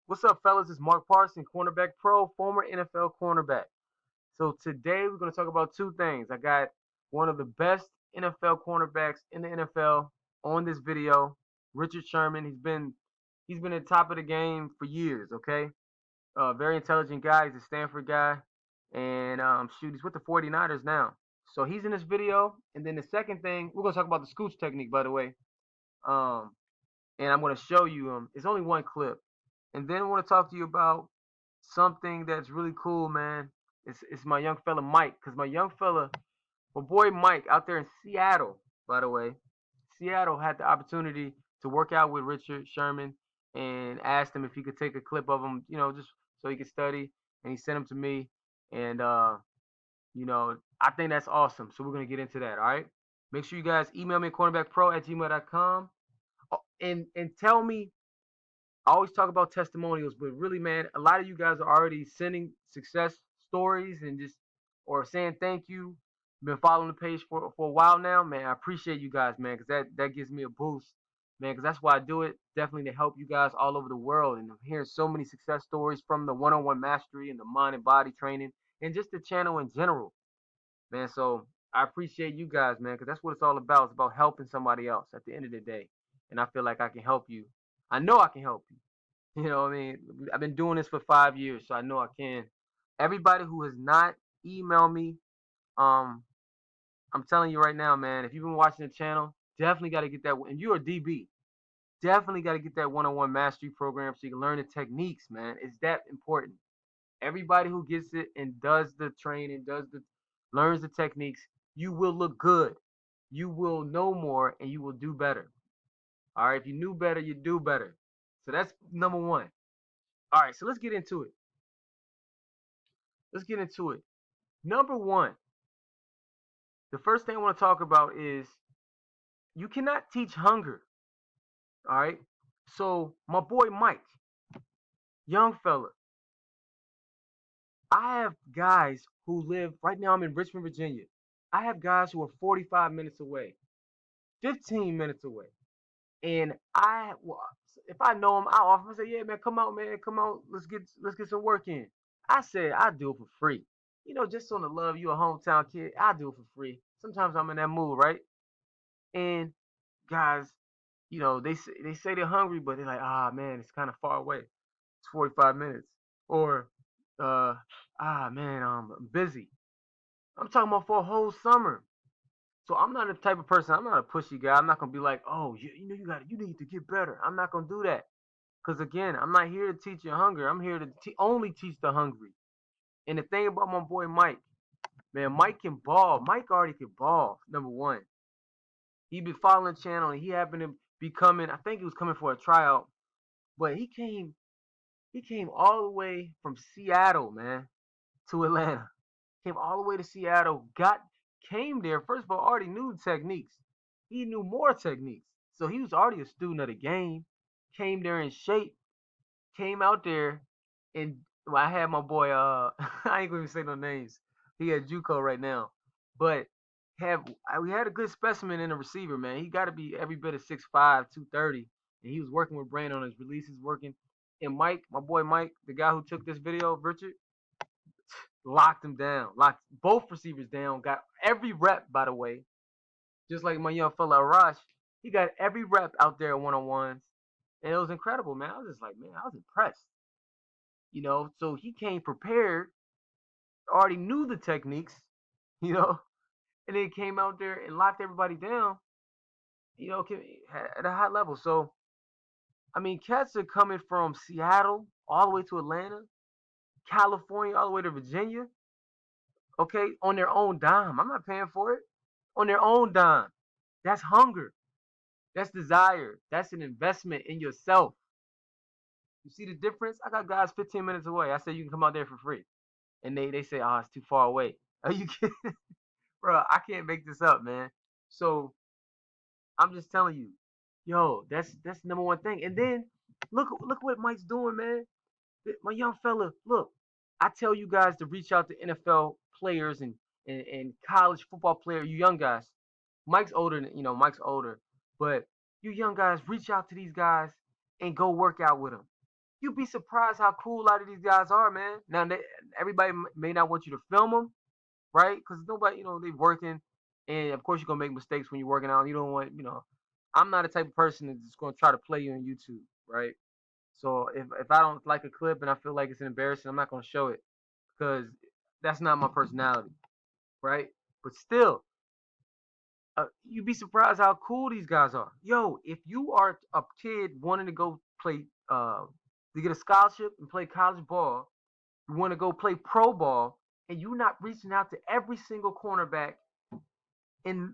What's up, fellas? It's Mark Parson, Cornerback Pro, former NFL cornerback. So today we're going to talk about two things. I got one of the best NFL cornerbacks in the NFL on this video, Richard Sherman. He's been at the top of the game for years. Okay, very intelligent guy. He's a Stanford guy, and shoot, he's with the 49ers now. So he's in this video. And then the second thing, we're going to talk about the Scooch technique, by the way. Um, and I'm going to show you. It's only one clip. And then I want to talk to you about something that's really cool, man. It's my young fella Mike, because my boy Mike out there in Seattle, by the way, Seattle had the opportunity to work out with Richard Sherman and asked him if he could take a clip of him, just so he could study. And he sent him to me, and I think that's awesome. So we're gonna get into that. All right. Make sure you guys email me at cornerbackpro@gmail.com and tell me. I always talk about testimonials, but really, man, a lot of you guys are already sending success stories and just or saying thank you. Been following the page for a while now, man. I appreciate you guys, man, because that gives me a boost, man. Because that's why I do it. Definitely to help you guys all over the world, and I'm hearing so many success stories from the one-on-one mastery and the mind and body training, and just the channel in general, man. So I appreciate you guys, man, because that's what it's all about. It's about helping somebody else at the end of the day, and I feel like I can help you. I know I can help you. You know what I mean? I've been doing this for 5 years, so I know I can. Everybody who has not emailed me, um, I'm telling you right now, man, if you've been watching the channel, definitely got to get that. And you're a DB, definitely got to get that one-on-one mastery program so you can learn the techniques, man. It's that important. Everybody who gets it and does the training, learns the techniques, you will look good. You will know more and you will do better. All right, if you knew better, you do better. So that's number one. All right, so let's get into it. Let's get into it. Number one, the first thing I want to talk about is you cannot teach hunger. All right. So my boy Mike, young fella, I have guys who live right now. I'm in Richmond, Virginia. I have guys who are 45 minutes away, 15 minutes away, and if I know them, I often say, "Yeah, man, come out, man, come out. Let's get some work in." I said I do it for free. Just on the love. You a hometown kid. I do it for free. Sometimes I'm in that mood, right? And guys, they say they're hungry, but they're like, ah man, it's kind of far away. It's 45 minutes. Or uh man, I'm busy. I'm talking about for a whole summer. So I'm not the type of person. I'm not a pushy guy. I'm not gonna be like, oh, you need to get better. I'm not gonna do that. Cause again, I'm not here to teach you hunger. I'm here to only teach the hungry. And the thing about my boy Mike, man, Mike can ball. Mike already can ball. Number one, he been following the channel and he happened to be coming. I think he was coming for a tryout, but he came all the way from Seattle, man, to Atlanta. Came all the way to Seattle. Came there. First of all, already knew techniques. He knew more techniques, so he was already a student of the game. Came there in shape. Came out there, and well, I had my boy. I ain't gonna say no names. He at JUCO right now, but we had a good specimen in the receiver, man. He got to be every bit of 6'5", 230, and he was working with Brain on his releases, working. And Mike, my boy Mike, the guy who took this video of Richard, locked him down, locked both receivers down, got every rep, by the way, just like my young fella Arash. He got every rep out there one on ones, and it was incredible, man. I was just like, man, I was impressed. So he came prepared, already knew the techniques, you know, and then came out there and locked everybody down, at a high level. So, I mean, cats are coming from Seattle all the way to Atlanta, California, all the way to Virginia, okay, on their own dime. I'm not paying for it. On their own dime. That's hunger. That's desire. That's an investment in yourself. You see the difference? I got guys 15 minutes away. I say you can come out there for free. And they say, oh, it's too far away. Are you kidding? Bro, I can't make this up, man. So I'm just telling you, yo, that's number one thing. And then look what Mike's doing, man. My young fella, look, I tell you guys to reach out to NFL players and college football players, you young guys. Mike's older, but you young guys, reach out to these guys and go work out with them. You'd be surprised how cool a lot of these guys are, man. Now, everybody may not want you to film them, right? Because nobody, they working, and of course you're gonna make mistakes when you're working out. You don't want, I'm not the type of person that's just gonna try to play you on YouTube, right? So if I don't like a clip and I feel like it's embarrassing, I'm not gonna show it because that's not my personality, right? But still, you'd be surprised how cool these guys are. Yo, if you are a kid wanting to go play, to get a scholarship and play college ball, you want to go play pro ball, and you're not reaching out to every single cornerback in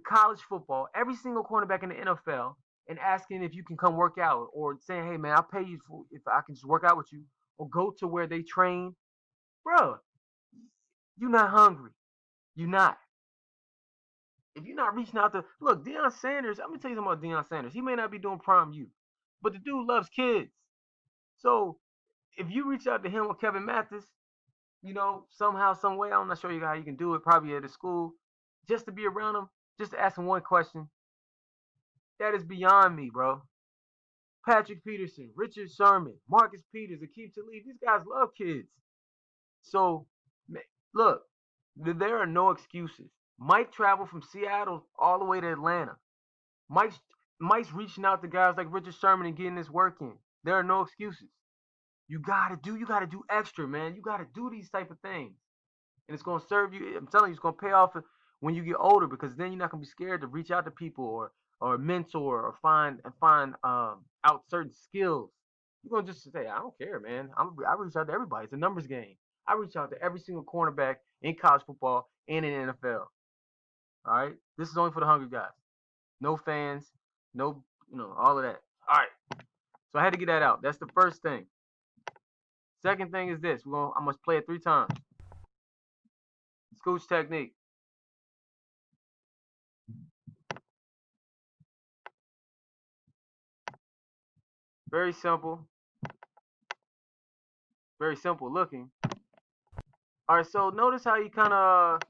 college football, every single cornerback in the NFL, and asking if you can come work out, or saying, "Hey man, I'll pay you if I can just work out with you," or go to where they train, bro. You're not hungry. You're not. If you're not reaching out to look, Deion Sanders, I'm gonna tell you something about Deion Sanders. He may not be doing prime youth, but the dude loves kids. So if you reach out to him or Kevin Mathis, somehow, some way, I'm not sure how you can do it, probably at a school, just to be around him, just to ask him one question, that is beyond me, bro. Patrick Peterson, Richard Sherman, Marcus Peters, Akeem Talib, these guys love kids. So, look, there are no excuses. Mike traveled from Seattle all the way to Atlanta. Mike's Mike's reaching out to guys like Richard Sherman and getting his work in. There are no excuses. You gotta do extra, man. You gotta do these type of things. And it's gonna serve you. I'm telling you, it's gonna pay off when you get older, because then you're not gonna be scared to reach out to people, or mentor, or find out certain skills. You're gonna just say, I don't care, man. I reach out to everybody. It's a numbers game. I reach out to every single cornerback in college football and in the NFL. All right, this is only for the hungry guys. No fans, no, all of that. All right, so I had to get that out. That's the first thing. Second thing is this. I must play it 3 times. Scooch technique. Very simple. Very simple looking. All right, so notice how you kind of,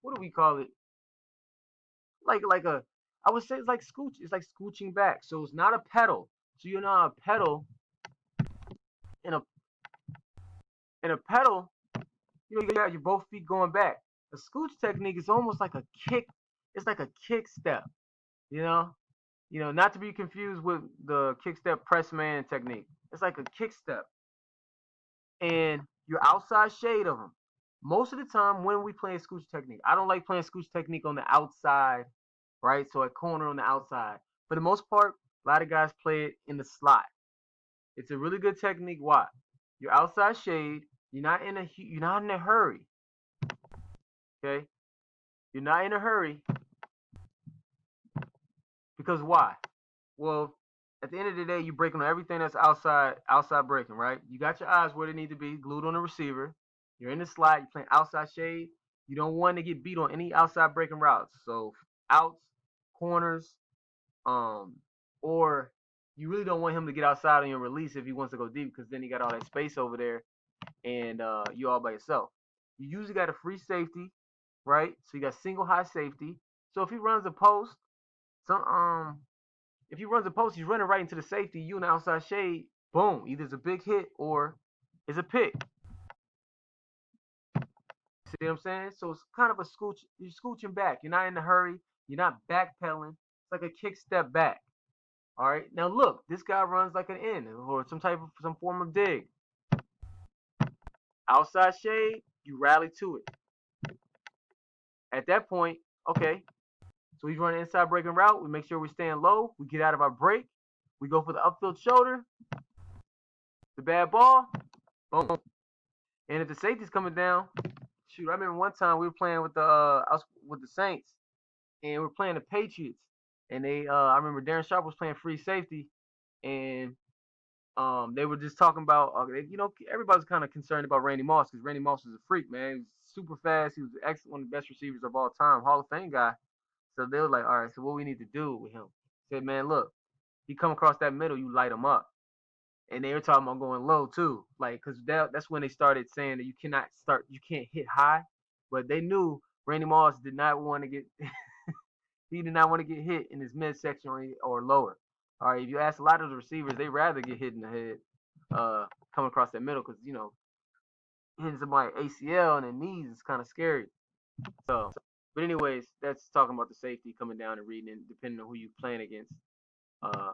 what do we call it? Like I would say it's like scooch. It's like scooching back. So it's not a pedal. So you're not a pedal in a pedal. You got your both feet going back. A scooch technique is almost like a kick. It's like a kick step. You know, not to be confused with the kick step press man technique. It's like a kick step, and you're outside shade of them. Most of the time when we play scooch technique, I don't like playing scooch technique on the outside, right? So a corner on the outside. For the most part, a lot of guys play it in the slot. It's a really good technique. Why? You're outside shade. You're not in a hurry. Okay? You're not in a hurry, because why? Well, at the end of the day, you're breaking on everything that's outside breaking, right? You got your eyes where they need to be, glued on the receiver. You're in the slot. You're playing outside shade. You don't want to get beat on any outside breaking routes. So outs, corners, or you really don't want him to get outside on your release if he wants to go deep, because then he got all that space over there, and you all by yourself. You usually got a free safety, right? So you got single high safety. So if he runs a post, some if he runs a post, he's running right into the safety. You in the outside shade, boom, either it's a big hit or it's a pick. See what I'm saying? So it's kind of a scooch. You're scooching back. You're not in a hurry. You're not backpedaling. It's like a kick step back. All right. Now look, this guy runs like an end, or some form of dig. Outside shade, you rally to it. At that point, okay. So he's running inside breaking route. We make sure we're staying low. We get out of our break. We go for the upfield shoulder. The bad ball. Boom. And if the safety's coming down, shoot, I remember one time we were playing with the Saints, and we were playing the Patriots, and I remember Darren Sharp was playing free safety, and they were just talking about, everybody's kind of concerned about Randy Moss, because Randy Moss is a freak, man. He was super fast. He was one of the best receivers of all time, Hall of Fame guy. So they were like, all right, so what we need to do with him? Said, man, look, he come across that middle, you light him up. And they were talking about going low too, like, because that's when they started saying that you can't hit high. But they knew Randy Moss did not want to get he did not want to get hit in his midsection or lower. All right, if you ask a lot of the receivers, they rather get hit in the head. coming across that middle, because hitting somebody ACL and then knees is kind of scary. So, but anyways, that's talking about the safety coming down and reading, and depending on who you playing against. Uh,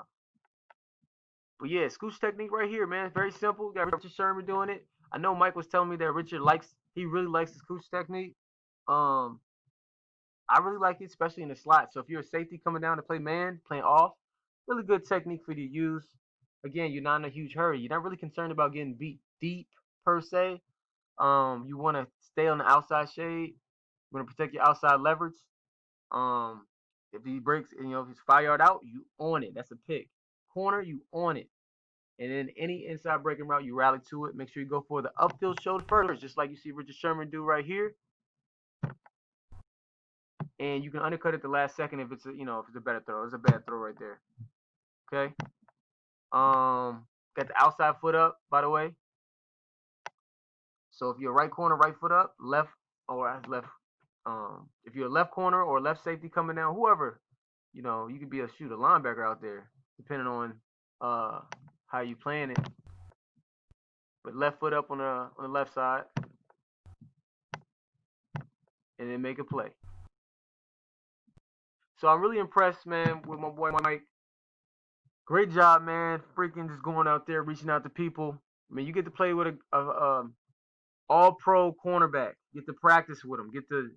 but yeah, Scooch technique right here, man. It's very simple. Got Richard Sherman doing it. I know Mike was telling me that he really likes the Scooch technique. Um, I really like it, especially in the slot. So if you're a safety coming down to play man, playing off, really good technique for you to use. Again, you're not in a huge hurry. You're not really concerned about getting beat deep per se. You want to stay on the outside shade. You want to protect your outside leverage. If he breaks, if he's 5 yard out, you on it. That's a pick. Corner, you on it. And then any inside breaking route, you rally to it. Make sure you go for the upfield shoulder first, just like you see Richard Sherman do right here. And you can undercut it the last second if it's a better throw. It's a bad throw right there. Okay. Got the outside foot up, by the way. So if you're right corner, right foot up, left or left. If you're a left corner or left safety coming down, whoever, you could be a linebacker out there, depending on how you playing it. But left foot up on the left side, and then make a play. So I'm really impressed, man, with my boy Mike. Great job, man. Freaking just going out there, reaching out to people. I mean, you get to play with a all-pro cornerback. Get to practice with him. Get to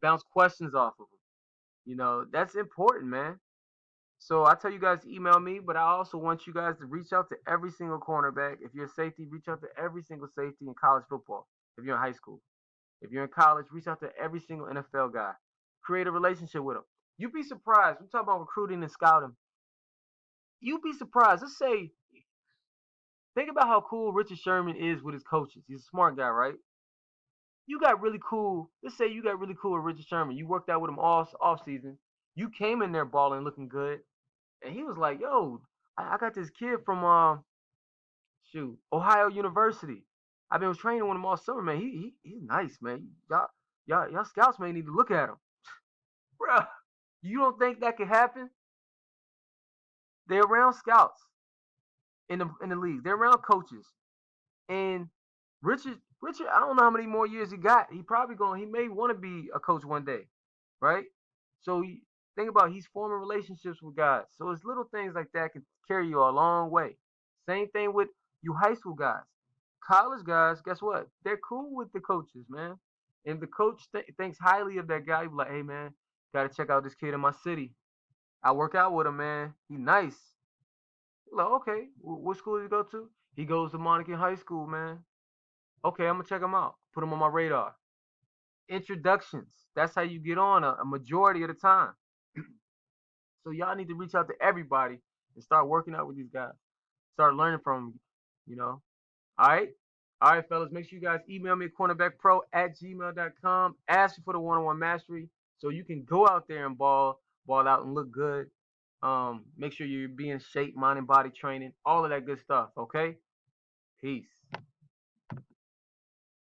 bounce questions off of him. That's important, man. So I tell you guys to email me, but I also want you guys to reach out to every single cornerback. If you're a safety, reach out to every single safety in college football. If you're in high school. If you're in college, reach out to every single NFL guy. Create a relationship with them. You'd be surprised. We talk about recruiting and scouting. You'd be surprised. Think about how cool Richard Sherman is with his coaches. He's a smart guy, right? Let's say you got really cool with Richard Sherman. You worked out with him all off season. You came in there balling, looking good. And he was like, yo, I got this kid from Ohio University. I've been training with him all summer, man. He's nice, man. Y'all scouts may need to look at him. Bruh, you don't think that could happen? They're around scouts in the league. They're around coaches. And Richard, I don't know how many more years he got. He may want to be a coach one day, right? So think about he's forming relationships with guys. So it's little things like that can carry you a long way. Same thing with you high school guys. College guys, guess what? They're cool with the coaches, man. And the coach thinks highly of that guy. He's like, hey, man, got to check out this kid in my city. I work out with him, man. He's nice. Like, okay, what school does he go to? He goes to Monacan High School, man. Okay, I'm going to check him out. Put him on my radar. Introductions. That's how you get on a majority of the time. So y'all need to reach out to everybody and start working out with these guys. Start learning from them, All right? All right, fellas, make sure you guys email me at cornerbackpro@gmail.com. Ask me for the one-on-one mastery so you can go out there and ball out and look good. Make sure you're being shape, mind, and body training, all of that good stuff, okay? Peace.